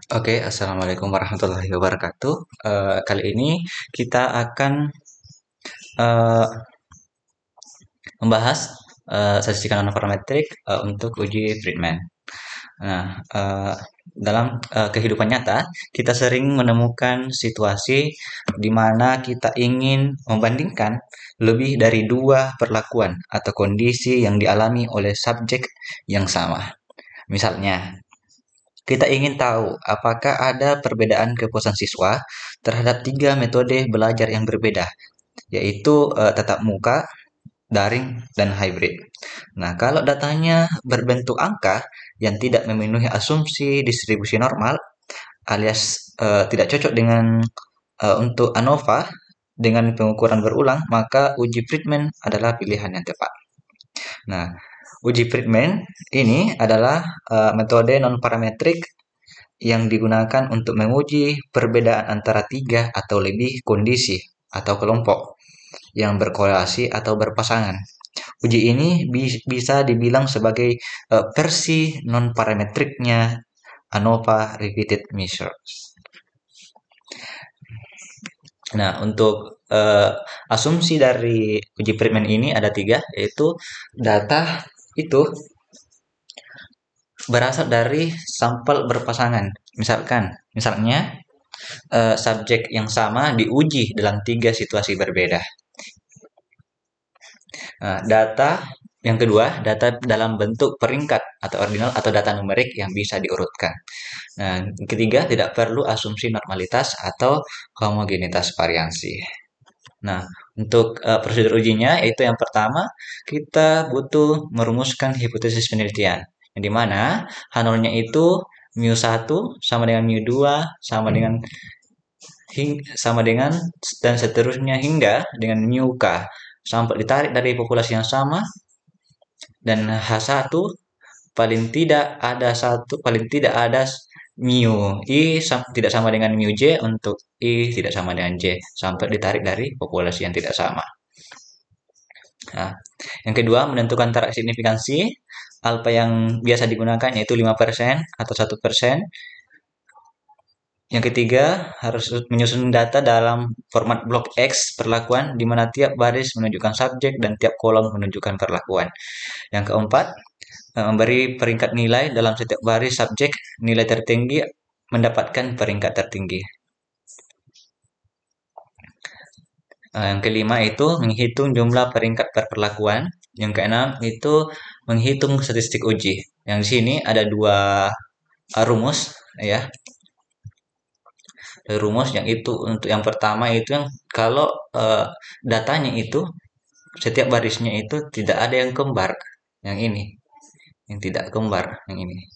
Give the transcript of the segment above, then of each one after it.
Oke, Assalamualaikum warahmatullahi wabarakatuh. Kali ini kita akan eh, membahas statistika non-parametrik untuk uji Friedman. Nah, dalam kehidupan nyata, kita sering menemukan situasi di mana kita ingin membandingkan lebih dari dua perlakuan atau kondisi yang dialami oleh subjek yang sama. Misalnya, kita ingin tahu apakah ada perbedaan kepuasan siswa terhadap tiga metode belajar yang berbeda, yaitu tatap muka, daring, dan hybrid. Nah, kalau datanya berbentuk angka yang tidak memenuhi asumsi distribusi normal, alias tidak cocok dengan untuk ANOVA dengan pengukuran berulang, maka uji Friedman adalah pilihan yang tepat. Nah, uji Friedman ini adalah metode non-parametrik yang digunakan untuk menguji perbedaan antara tiga atau lebih kondisi atau kelompok yang berkorelasi atau berpasangan. Uji ini bisa dibilang sebagai versi non-parametriknya ANOVA Repeated Measures. Nah, untuk asumsi dari uji Friedman ini ada tiga, yaitu data itu berasal dari sampel berpasangan. Misalnya subjek yang sama diuji dalam tiga situasi berbeda. Nah, data yang kedua, data dalam bentuk peringkat atau ordinal atau data numerik yang bisa diurutkan. Nah, yang ketiga, tidak perlu asumsi normalitas atau homogenitas variansi. Nah, untuk prosedur ujinya, yaitu yang pertama, kita butuh merumuskan hipotesis penelitian. Yang dimana H0-nya itu mu1 sama dengan mu2 sama dengan dan seterusnya hingga dengan mu k sampai ditarik dari populasi yang sama, dan H1 paling tidak ada mu I tidak sama dengan mu J untuk I tidak sama dengan J sampai ditarik dari populasi yang tidak sama. Nah, yang kedua, menentukan taraf signifikansi. Alfa yang biasa digunakan yaitu 5% atau 1%. Yang ketiga, harus menyusun data dalam format blok X perlakuan, di mana tiap baris menunjukkan subjek dan tiap kolom menunjukkan perlakuan. Yang keempat, memberi peringkat nilai dalam setiap baris subjek. Nilai tertinggi mendapatkan peringkat tertinggi. Yang kelima itu menghitung jumlah peringkat per perlakuan. Yang keenam itu menghitung statistik uji. Yang di sini ada dua rumus, ya. Rumus yang itu untuk yang pertama itu yang kalau datanya itu setiap barisnya itu tidak ada yang kembar. Yang ini, yang tidak kembar, yang ini.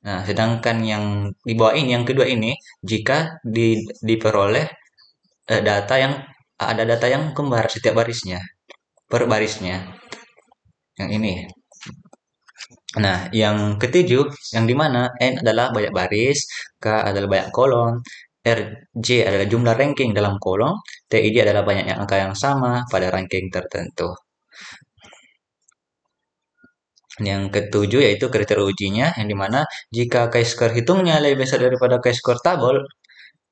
Nah, sedangkan yang di bawah ini, yang kedua ini, jika diperoleh data yang ada data yang kembar setiap barisnya, per barisnya, yang ini. Nah, yang ketujuh, yang dimana N adalah banyak baris, K adalah banyak kolom, RJ adalah jumlah ranking dalam kolom, TIJ adalah banyaknya angka yang sama pada ranking tertentu. Yang ketujuh yaitu kriteria ujinya, yang dimana jika chi-square hitungnya lebih besar daripada chi-square tabel,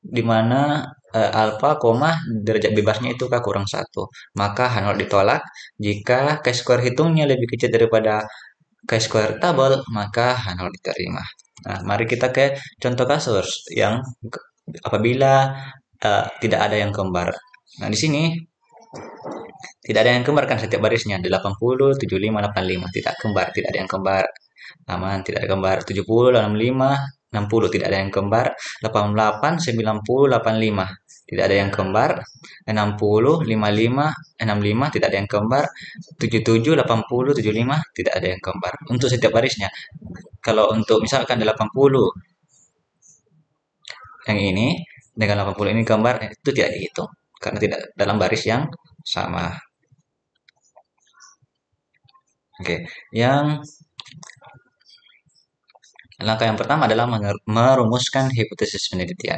di mana alfa, derajat bebasnya itu K kurang 1. Maka H0 ditolak. Jika chi-square hitungnya lebih kecil daripada chi-square tabel, maka H0 diterima. Nah, mari kita ke contoh kasus yang apabila tidak ada yang kembar. Nah, di sini tidak ada yang kembar kan setiap barisnya 80, 75, 85 tidak kembar, tidak ada yang kembar. Aman, tidak ada kembar. 70, 65, 60 tidak ada yang kembar. 88, 90, 85 tidak ada yang kembar. 60, 55, 65 tidak ada yang kembar. 77, 80, 75 tidak ada yang kembar. Untuk setiap barisnya. Kalau untuk misalkan 80 yang ini dengan 80 ini kembar, itu tidak dihitung karena tidak dalam baris yang sama. Oke, yang langkah yang pertama adalah merumuskan hipotesis penelitian.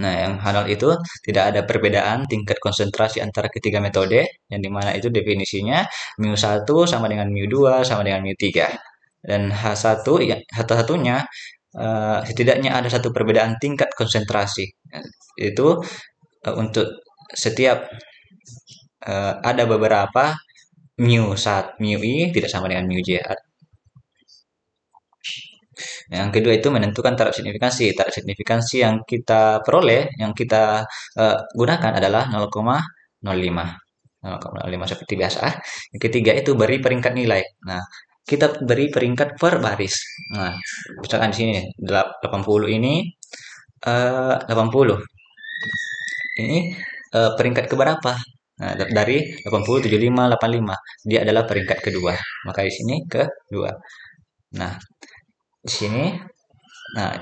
Nah, yang halal itu tidak ada perbedaan tingkat konsentrasi antara ketiga metode, yang dimana itu definisinya mu1 sama dengan mu2 sama dengan mu3. Dan H1 yang satu-satunya setidaknya ada satu perbedaan tingkat konsentrasi. Itu untuk setiap ada beberapa mu i tidak sama dengan mu j. Yang kedua itu menentukan taraf signifikansi. Taraf signifikansi yang kita peroleh, yang kita gunakan adalah 0,05. 0,05 seperti biasa. Yang ketiga itu beri peringkat nilai. Nah, kita beri peringkat per baris. Nah, misalkan di sini 80 ini 80. Ini peringkat keberapa? Nah, dari 80, 75, 85. Dia adalah peringkat kedua. Maka di sini kedua. Nah, di sini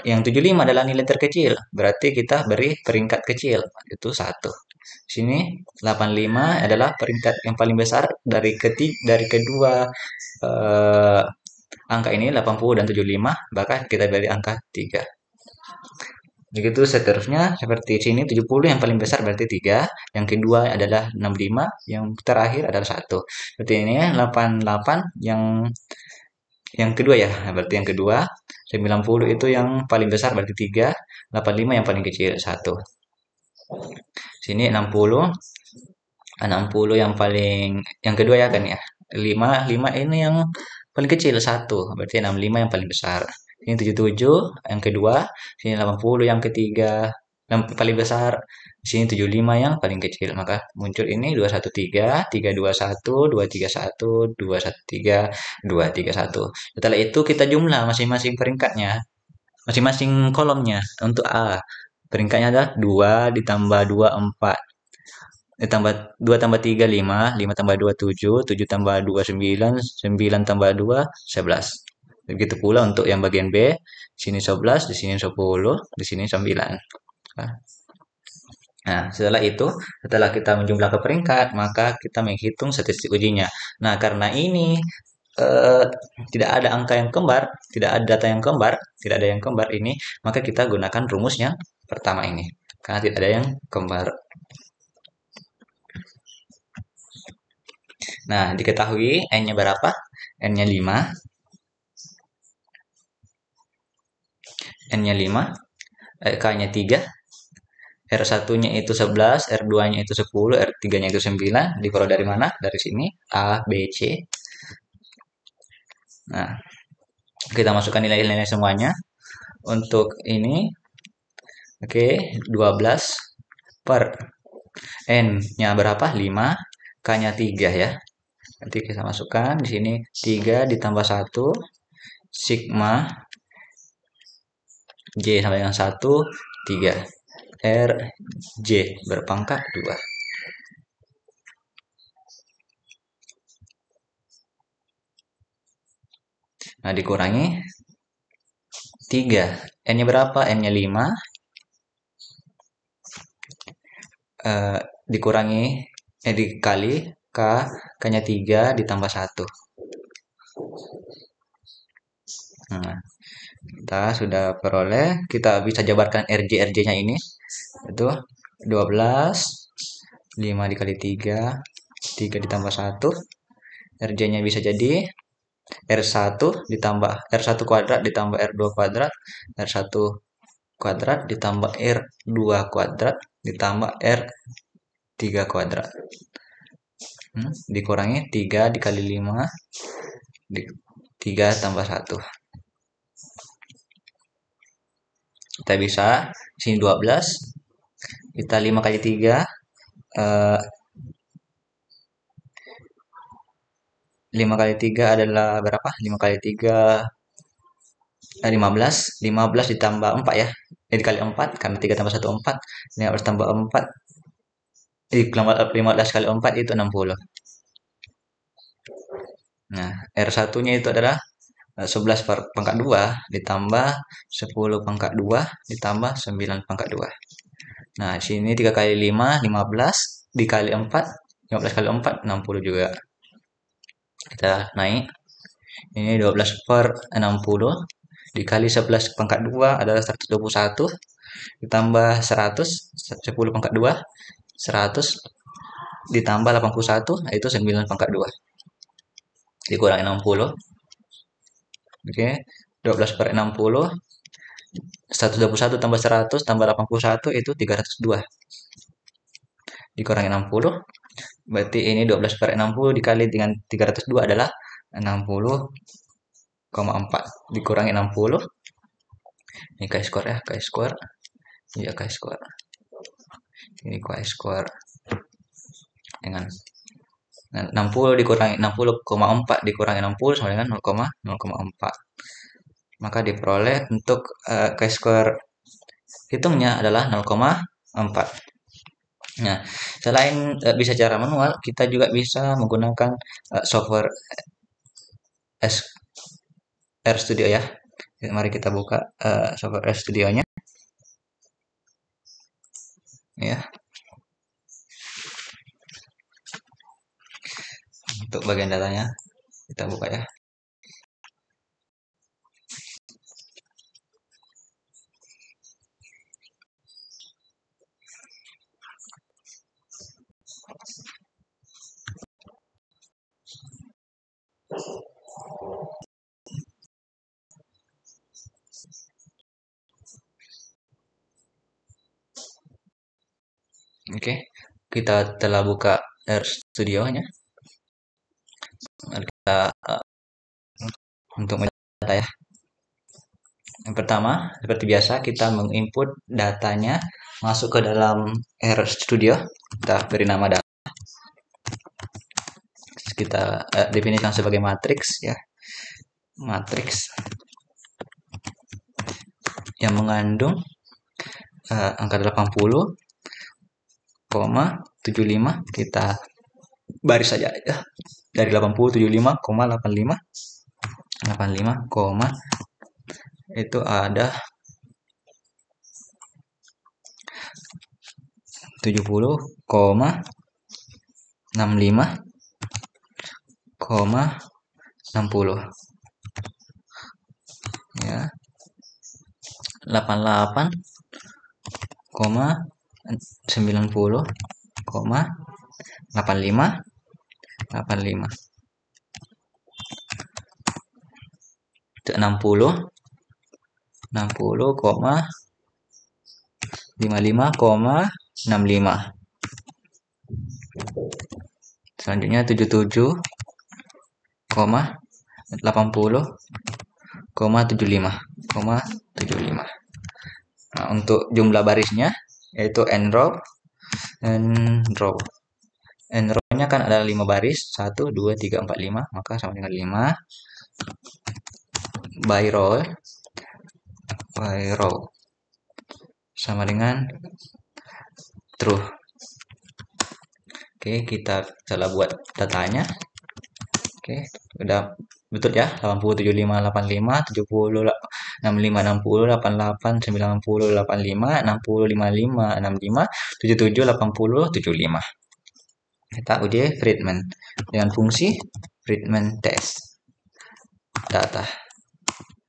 yang 75 adalah nilai terkecil. Berarti kita beri peringkat kecil. Itu 1. Sini 85 adalah peringkat yang paling besar dari kedua angka ini 80 dan 75, maka kita beri angka 3. Begitu seterusnya seperti sini 70 yang paling besar berarti 3, yang kedua adalah 65, yang terakhir adalah 1. Seperti ini 88 yang kedua ya, berarti yang kedua 90 itu yang paling besar berarti 3, 85 yang paling kecil 1. Sini 60 yang kedua ya kan ya. 5 ini yang paling kecil 1, berarti 65 yang paling besar. Ini 77 yang kedua, sini 80 yang ketiga, yang paling besar. Sini 75 yang paling kecil. Maka muncul ini 213, 321, 231, 213, 231. Setelah itu kita jumlah masing-masing peringkatnya, masing-masing kolomnya. Untuk A, peringkatnya adalah 2 ditambah 2 4. Tambah 2 tambah 3 5, 5 tambah 2 7, 7 tambah 2 9, 9 tambah 2 11. Begitu pula untuk yang bagian B, sini 11, di sini 10, di sini 9. Nah, setelah kita menjumlah ke peringkat, maka kita menghitung statistik ujinya. Nah, karena ini eh, tidak ada angka yang kembar, tidak ada data yang kembar, tidak ada yang kembar ini, maka kita gunakan rumus yang pertama ini. Karena tidak ada yang kembar. Nah, diketahui N-nya berapa? N-nya 5. N-nya 5, K-nya 3, R1-nya itu 11, R2-nya itu 10, R3-nya itu 9. Diperoleh dari mana? Dari sini, A, B, C. Nah, kita masukkan nilai-nilai semuanya. Untuk ini, oke, 12 per N-nya berapa? 5, K-nya 3 ya. Nanti kita masukkan di sini 3 ditambah 1 sigma J sama dengan 1, 3. R, J berpangkat 2. Nah, dikurangi 3. N-nya berapa? N-nya 5. Dikurangi, dikali K-nya 3 ditambah 1. Nah, kita sudah peroleh, kita bisa jabarkan RJ-nya ini. Itu 12, 5 dikali 3, 3 ditambah 1. RJ-nya bisa jadi R1 ditambah R1 kuadrat ditambah R2 kuadrat, R1 kuadrat ditambah R2 kuadrat ditambah R3 kuadrat. Dikurangi 3 dikali 5, 3 tambah 1. Kita bisa, sini 12, kita 5 kali 3, 5 kali 3 adalah berapa? 5 kali 3, 15. 15 ditambah 4 ya. Dikali 4, karena 3 tambah 1, 4. 15 tambah 4, 15 kali 4 itu 60. Nah, R1-nya itu adalah 11 per pangkat 2 ditambah 10 pangkat 2 ditambah 9 pangkat 2. Nah, sini 3 kali 5, 15 dikali 4, 15 kali 4, 60 juga. Kita naik. Ini 12 per 60 dikali 11 pangkat 2 adalah 121 ditambah 100, 10 pangkat 2, 100 ditambah 81 itu 9 pangkat 2. Dikurangi 60. Oke, 12 per 60 121 tambah 100 tambah 81 itu 302. Dikurangi 60, berarti ini 12/60 dikali dengan 302 adalah 60,4. Dikurangi 60, ini chi-square ya, chi-square. Iya, chi-square. Ini chi-square dengan 60 dikurangi 60,4 dikurangi 60 sama dengan 0,4. Maka diperoleh untuk chi-square hitungnya adalah 0,4. Nah, selain bisa cara manual, kita juga bisa menggunakan software RStudio ya. Mari kita buka software RStudio-nya ya. Untuk bagian datanya kita buka ya. Oke, kita telah buka RStudio-nya. Mari kita untuk mendata ya. Yang pertama, seperti biasa kita menginput datanya masuk ke dalam RStudio. Kita beri nama data. Kita definisikan sebagai matriks ya. Matriks yang mengandung angka 80,75 kita baris saja ya. Dari 80 75,85 85, itu ada 70,65,60 ya. 88,90,85 itu 60,55,65 selanjutnya 77,80,75. Nah, untuk jumlah barisnya yaitu n row nya kan ada 5 baris, 1 2 3 4 5, maka sama dengan 5 by row sama dengan true. Oke, kita coba buat datanya. Oke, udah betul ya. 80 75 85 70 65 60 88 90 85 60 55 65 77 80 75. Kita uji Friedman dengan fungsi Friedman test data.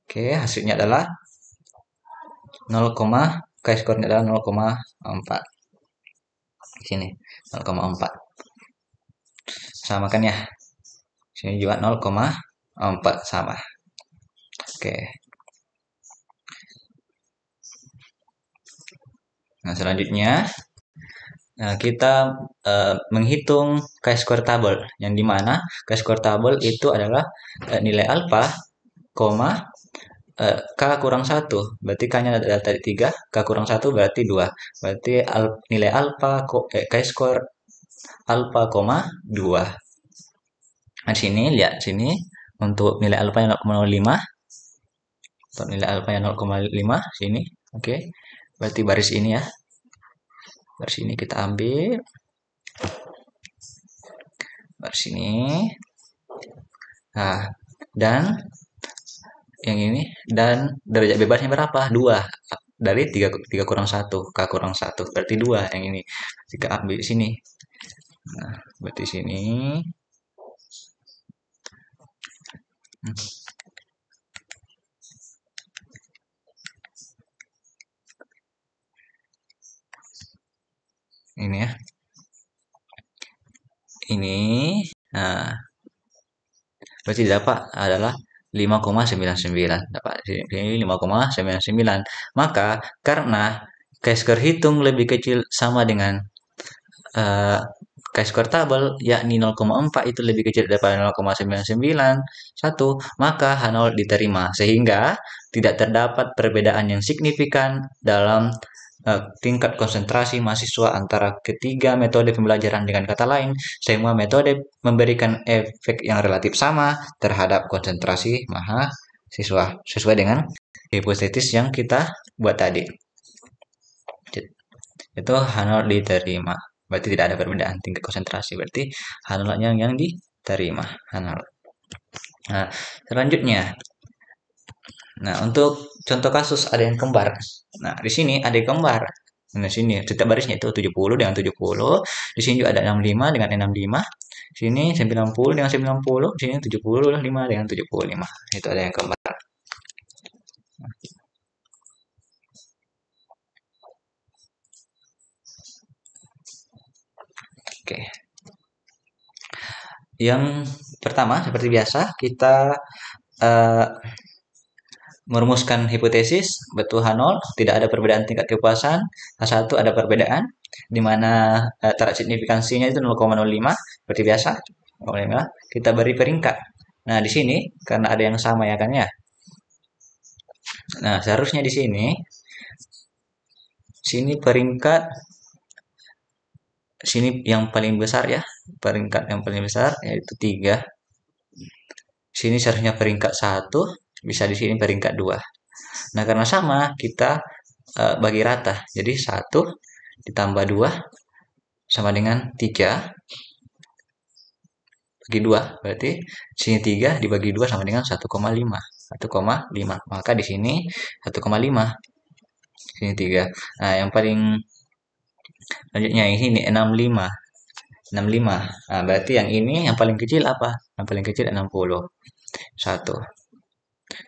Oke, hasilnya adalah 0, chi-square-nya adalah 0,4. Sini 0,4. Samakan ya. Sini juga 0,4 sama. Oke. Nah, selanjutnya kita menghitung chi-square table, yang dimana chi-square table itu adalah nilai alfa, K kurang 1, berarti K-nya ada tadi 3, K kurang 1 berarti 2. Berarti nilai alfa chi-square alfa, 2. Nah, sini lihat sini untuk nilai alfa yang 0,05. Untuk nilai alfa yang 0,5 sini. Oke. Berarti baris ini ya. Baris ini kita ambil. Baris ini. Nah, dan yang ini dan derajat bebasnya berapa? 2. Dari 3 kurang 1, K kurang 1. Berarti 2 yang ini. Jika ambil sini. Nah, berarti sini. Ini ya. Ini. Nah, berarti dapat adalah 5,99 dapat sini 5,99. Maka karena chi-square hitung lebih kecil sama dengan eh, chi-square tabel yakni 0,4 itu lebih kecil daripada 0,991, maka H0 diterima sehingga tidak terdapat perbedaan yang signifikan dalam tingkat konsentrasi mahasiswa antara ketiga metode pembelajaran. Dengan kata lain, semua metode memberikan efek yang relatif sama terhadap konsentrasi mahasiswa sesuai dengan hipotesis yang kita buat tadi. Itu H0 diterima. Berarti tidak ada perbedaan tingkat konsentrasi. Berarti H0 yang diterima. H0. Nah, selanjutnya. Nah, untuk contoh kasus ada yang kembar. Nah, di sini ada yang kembar. Nah, sini setiap barisnya itu 70 dengan 70. Di sini juga ada 65 dengan 65. Sini 90 dengan 90. Sini 75 dengan 75. Itu ada yang kembar. Oke. Yang pertama, seperti biasa, kita uh, merumuskan hipotesis betul H0 tidak ada perbedaan tingkat kepuasan, H1 ada perbedaan di mana taraf signifikansinya itu 0,05 seperti biasa. Kita beri peringkat. Nah, di sini karena ada yang sama ya kan ya. Nah, seharusnya di sini peringkat sini yang paling besar ya. Peringkat yang paling besar yaitu 3. Sini seharusnya peringkat 1, bisa di sini peringkat 2. Nah, karena sama, kita bagi rata. Jadi 1 ditambah 2 sama dengan 3 bagi 2. Berarti sini 3 dibagi 2 sama dengan 1,5. 1,5. Maka di sini 1,5. Sini 3. Nah, yang paling selanjutnya ini 65. 65. Nah, berarti yang ini yang paling kecil apa? Yang paling kecil 61.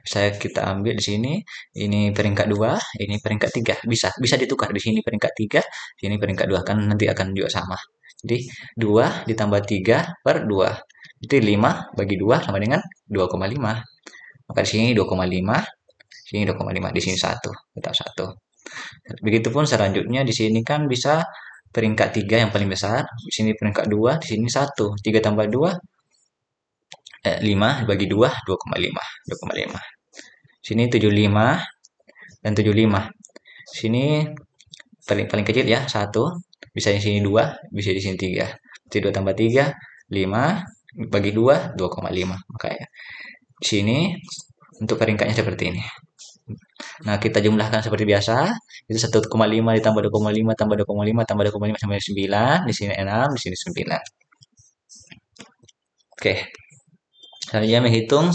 Saya kita ambil di sini, ini peringkat 2, ini peringkat 3. Bisa ditukar di sini peringkat 3, sini peringkat 2 kan nanti akan juga sama. Jadi 2 ditambah 3 per 2. Itu 5 bagi 2 sama dengan 2,5. Maka di sini 2,5, sini 2,5, di sini 1, tetap 1. Begitupun selanjutnya di sini kan bisa peringkat 3 yang paling besar, di sini peringkat 2, di sini 1. 3 tambah 2 5 bagi 2 2,5. 2,5. Sini 75 dan 75. Sini paling paling kecil ya 1. Bisa di sini 2, bisa di sini 3. Jadi 2 tambah 3 5 bagi 2 2,5. Maka ya. Di sini untuk peringkatnya seperti ini. Nah, kita jumlahkan seperti biasa. Itu 1,5 ditambah 2,5 tambah 2,5 tambah 2,5 sampai 9. Di sini 6, di sini 9. Oke. Selanjutnya menghitung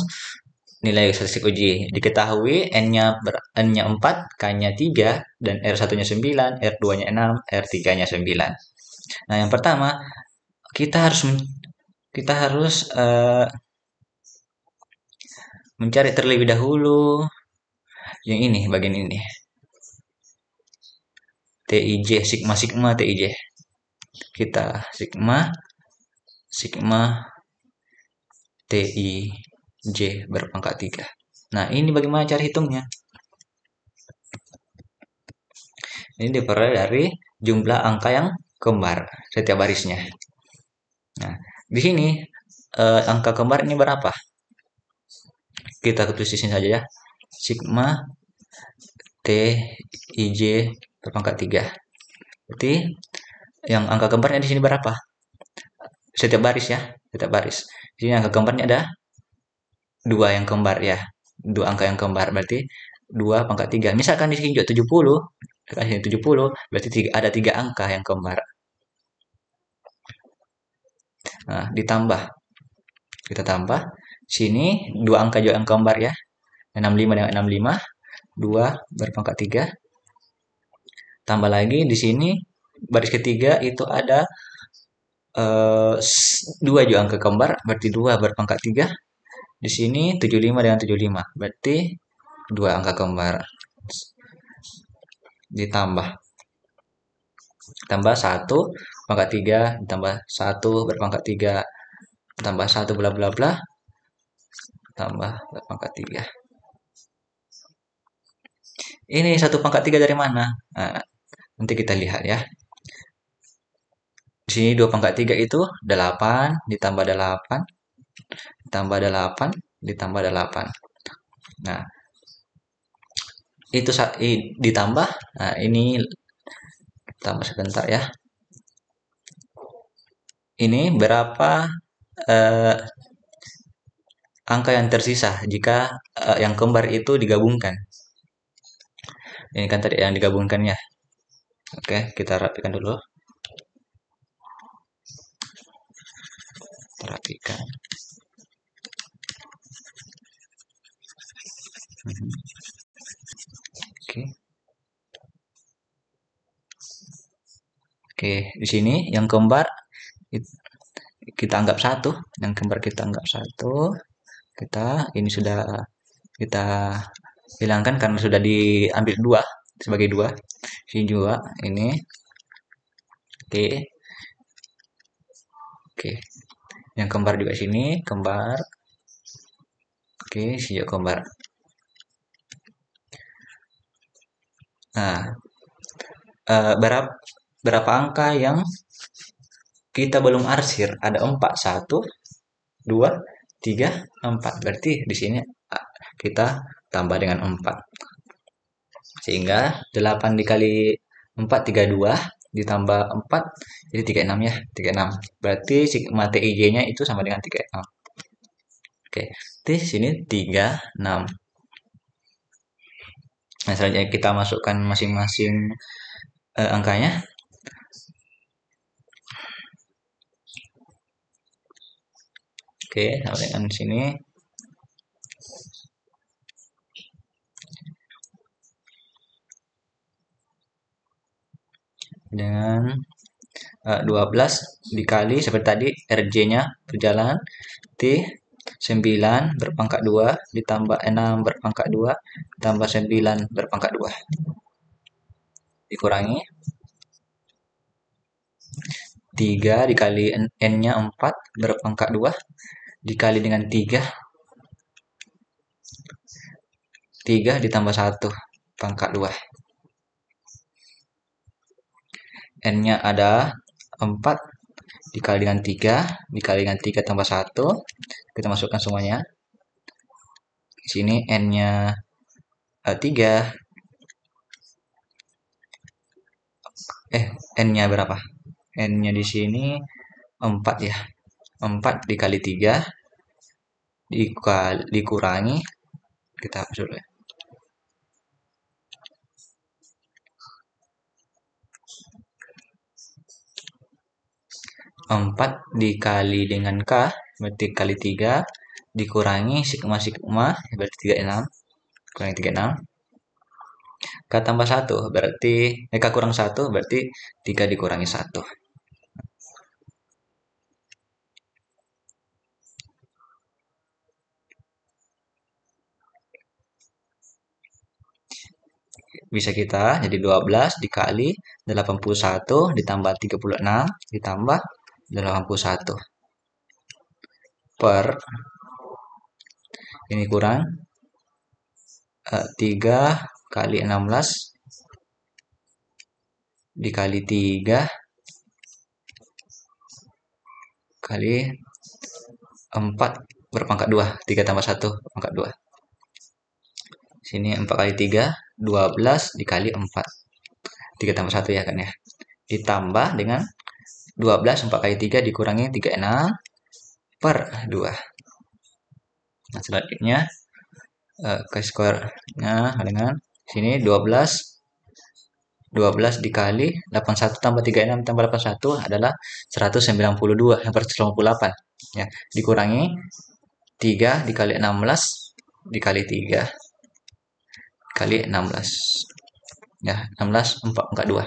nilai statistik uji. Diketahui N-nya 4, K-nya 3, dan R1-nya 9, R2-nya 6, R3-nya 9. Nah, yang pertama, kita harus mencari terlebih dahulu yang ini, bagian ini. TIJ, sigma TIJ. Kita sigma TIJ berpangkat 3. Nah, ini bagaimana cara hitungnya? Ini diperoleh dari jumlah angka yang kembar setiap barisnya. Nah, di sini angka kembar ini berapa? Kita tulis di sini saja ya. Sigma TIJ berpangkat 3. Berarti yang angka kembarnya di sini berapa? Setiap baris ya, setiap baris. Di sini angka kembarnya ada 2 yang kembar ya. 2 angka yang kembar berarti 2 pangkat 3. Misalkan di sini juga 70, sini 70, berarti ada 3 angka yang kembar. Nah, ditambah. Kita tambah. Sini 2 angka juga yang kembar ya. 65 dengan 65. 2 berpangkat 3. Tambah lagi di sini baris ketiga itu ada 2 juga angka kembar. Berarti 2 berpangkat 3. Di sini 75 dengan 75. Berarti 2 angka kembar. Ditambah. Tambah 1 pangkat 3 ditambah 1 berpangkat 3 tambah 1 bla bla bla tambah 1 pangkat 3. Ini 1 pangkat 3 dari mana? Nah, nanti kita lihat ya. Di sini 2 pangkat 3 itu 8 ditambah 8 ditambah 8 ditambah 8. Nah, itu ditambah. Nah, ini tambah sebentar ya. Ini berapa eh, angka yang tersisa jika yang kembar itu digabungkan. Ini kan tadi yang digabungkannya. Oke, kita rapikan dulu. Kita rapikan. Oke. Oke, di sini yang kembar kita anggap 1, yang kembar kita anggap 1. Ini sudah kita hilangkan karena sudah diambil 2 sebagai 2. Sini juga ini. Oke. Oke. Yang kembar juga sini, kembar. Oke, sini juga kembar. Nah, berapa angka yang kita belum arsir? Ada 4, 1, 2, 3, 4. Berarti di sini kita tambah dengan 4. Sehingga 8 dikali 4, 32, ditambah 4, jadi 36 ya. 36. Berarti sigma TIJ-nya itu sama dengan 36. Oke, di sini 36. Nah, selanjutnya kita masukkan masing-masing angkanya. Oke, sampai dengan sini. Dengan 12 dikali seperti tadi RJ-nya berjalan T 9 berpangkat 2 ditambah 6 berpangkat 2 tambah 9 berpangkat 2 dikurangi 3 dikali N-nya 4 berpangkat 2 dikali dengan 3 ditambah 1 pangkat 2. N-nya ada 4 dikali dengan 3 dikali dengan 3 tambah 1. Kita masukkan semuanya. Di sini N-nya 3. N-nya berapa? N-nya di sini 4 ya. 4 dikali 3 dikurangi, kita hapus dulu ya. 4 dikali dengan K berarti kali 3 dikurangi sigma berarti 36 kurangi 36. K tambah 1 berarti K kurang 1 berarti 3 dikurangi 1. Bisa kita jadi 12 dikali 81 ditambah 36 ditambah 81 per ini kurang 3 kali 16 dikali 3 kali 4 berpangkat 2. 3 tambah 1 berpangkat 2. Sini 4 kali 3 12 dikali 4. 3 tambah 1 ya kan ya. Ditambah dengan 12 4 kali 3 dikurangi 36 per 2. Nah, selanjutnya K-square-nya dengan sini 12 dikali 81 tambah 36 tambah 81 adalah 192 per 198 ya. Dikurangi 3 dikali 16 dikali 3 kali 16 ya. 16 4 2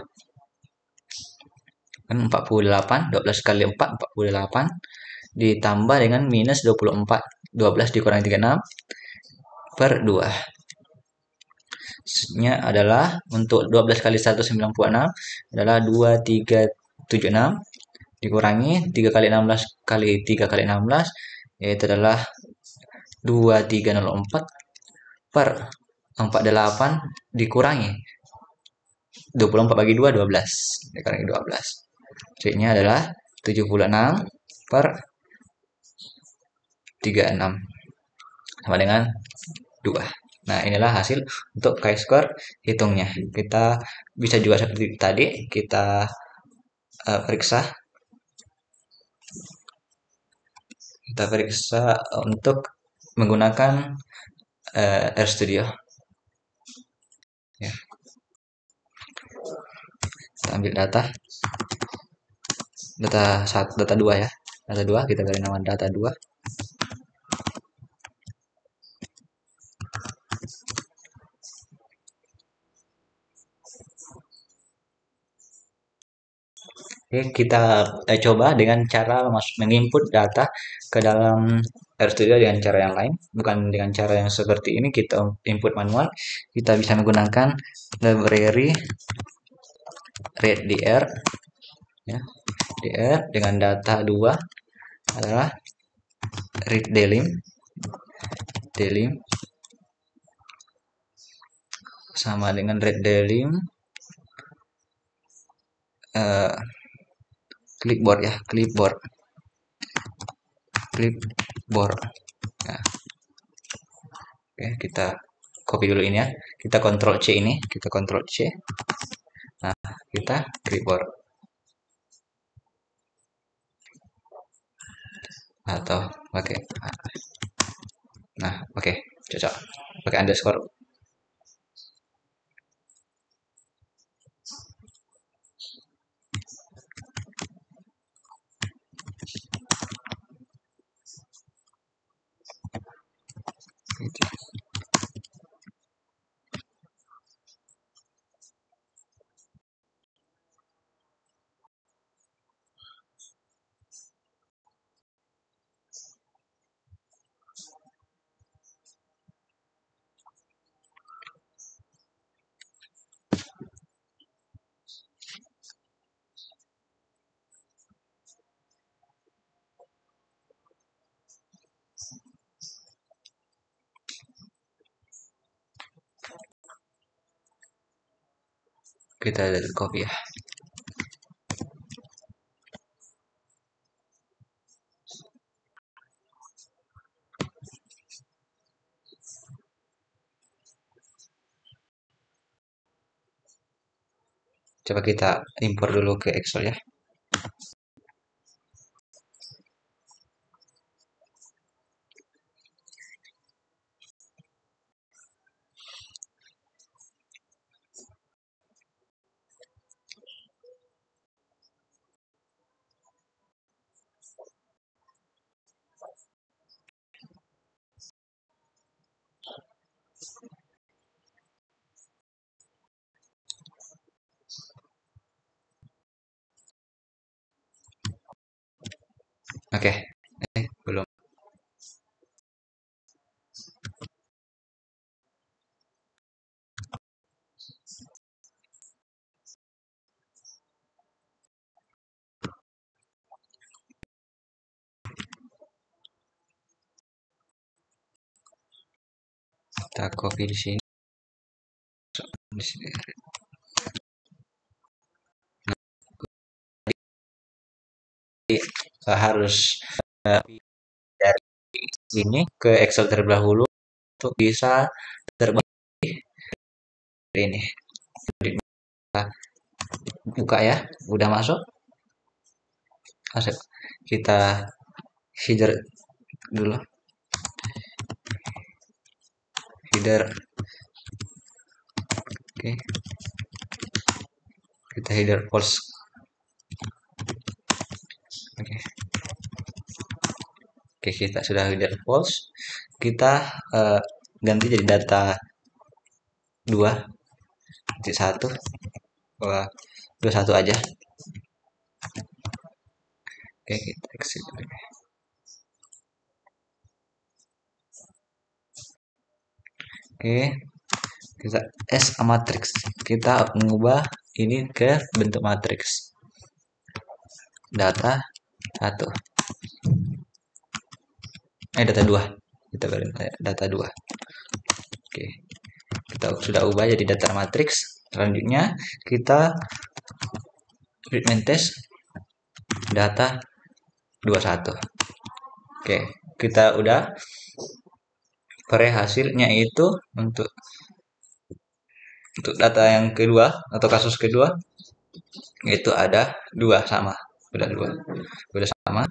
kan 48. 12 kali 4 48 ditambah dengan minus 24. 12 dikurangi 36 per 2 nya adalah untuk 12 kali 196 adalah 2376 dikurangi 3 kali 16 kali 3 kali 16 yaitu adalah 2304 per 48 dikurangi 24 bagi 2, 12. Dikurangi 12. C-nya adalah 76 per 36 sama dengan 2. Nah, inilah hasil untuk chi-square hitungnya. Kita bisa juga seperti tadi, kita periksa. Kita periksa untuk menggunakan RStudio. Ya. Kita ambil data 2 ya. Data 2 kita beri nama data 2. Oke, kita coba dengan cara menginput data ke dalam RStudio dengan cara yang lain, bukan dengan cara yang seperti ini kita input manual. Kita bisa menggunakan library readdr ya, dr dengan data 2 adalah readDelim sama dengan readDelim clipboard ya, clipboard. Nah, oke, kita copy dulu ini ya. Kita Ctrl C ini, kita Ctrl C. Nah, kita clipboard. Atau pakai nah, oke, cocok. Pakai underscore. Kita copy ya. Coba kita import dulu ke Excel ya. Oke, belum. Kita copy di sini. Di sini. Harus dari sini ke Excel terlebih dahulu untuk bisa terbang ini. Buka ya, udah masuk. Kita header dulu. Header. Oke. Kita header false. Oke. Oke, kita sudah header false. Kita ganti jadi data 2 titik 1 21 aja. Oke, kita exit. Oke, kita as a matrix. Kita mengubah ini ke bentuk matriks. Data 1. Data 2. kita beri data 2. Oke, kita sudah ubah jadi data matriks. Selanjutnya kita treatment test data 21. Oke, kita udah per hasilnya itu untuk data yang kedua atau kasus kedua itu ada 2 sama, udah sama.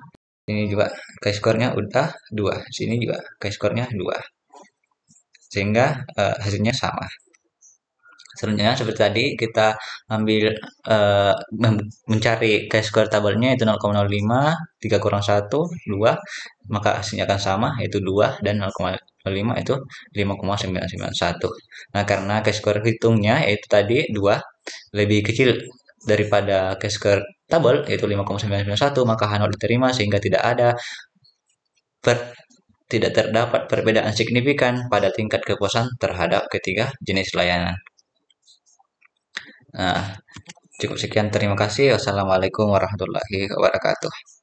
Ini juga chi-square-nya udah 2, sini juga chi-square-nya 2, sehingga hasilnya sama. Selanjutnya seperti tadi kita ambil mencari chi-square tabelnya itu 0,05, 3 kurang 1, 2, maka hasilnya akan sama yaitu 2 dan 0,05 itu 5,991. Nah, karena chi-square hitungnya yaitu tadi 2 lebih kecil daripada chi-square tabel yaitu 5,991, maka H0 diterima sehingga tidak terdapat perbedaan signifikan pada tingkat kepuasan terhadap ketiga jenis layanan. Nah, cukup sekian, terima kasih. Wassalamualaikum warahmatullahi wabarakatuh.